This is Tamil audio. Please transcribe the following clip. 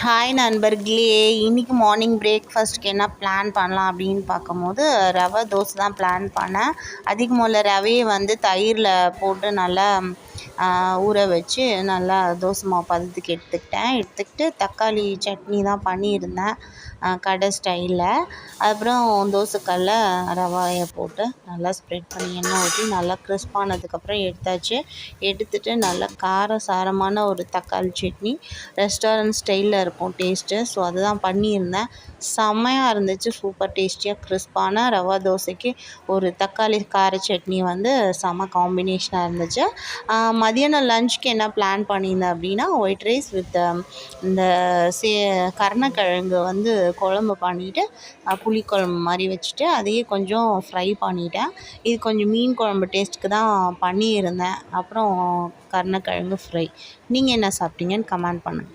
ஹாய் நண்பர்களே, இன்றைக்கி மார்னிங் பிரேக்ஃபாஸ்ட்டுக்கு என்ன பிளான் பண்ணலாம் அப்படின்னு பார்க்கும்போது ரவை தோசை தான் பிளான் பண்ணேன். அதிகமாக ரவையை தயிரில் போட்டு நல்லா ஊற வச்சு நல்லா தோசை மாவு பதத்துக்கு எடுத்துக்கிட்டு தக்காளி சட்னி தான் பண்ணியிருந்தேன் கடை ஸ்டைலில். அப்புறம் தோசைக்கல்ல ரவையை போட்டு நல்லா ஸ்ப்ரெட் பண்ணி எண்ணெய் ஊற்றி நல்லா கிறிஸ்பானதுக்கப்புறம் எடுத்துட்டு நல்லா சாரமான ஒரு தக்காளி சட்னி ரெஸ்டாரண்ட் ஸ்டைலில் இருக்கும் டேஸ்ட்டு. ஸோ அதுதான் பண்ணியிருந்தேன். செம்மையாக இருந்துச்சு. சூப்பர் டேஸ்டியாக கிறிஸ்பான ரவா தோசைக்கு ஒரு தக்காளி கார சட்னி செம்ம காம்பினேஷனாக இருந்துச்சு. மதியானம் லஞ்சுக்கு என்ன பிளான் பண்ணியிருந்தேன் அப்படின்னா ஒயிட் ரைஸ் வித் இந்த கருணக்கிழங்கு குழம்பு பண்ணிவிட்டு புளிக்குழம்பு மாதிரி வச்சுட்டு அதையே கொஞ்சம் ஃப்ரை பண்ணிட்டேன். இது கொஞ்சம் மீன் குழம்பு டேஸ்ட்டுக்கு தான் பண்ணியிருந்தேன். அப்புறம் கருணக்கிழங்கு ஃப்ரை. நீங்கள் என்ன சாப்பிட்டீங்கன்னு கமெண்ட் பண்ணுங்கள்.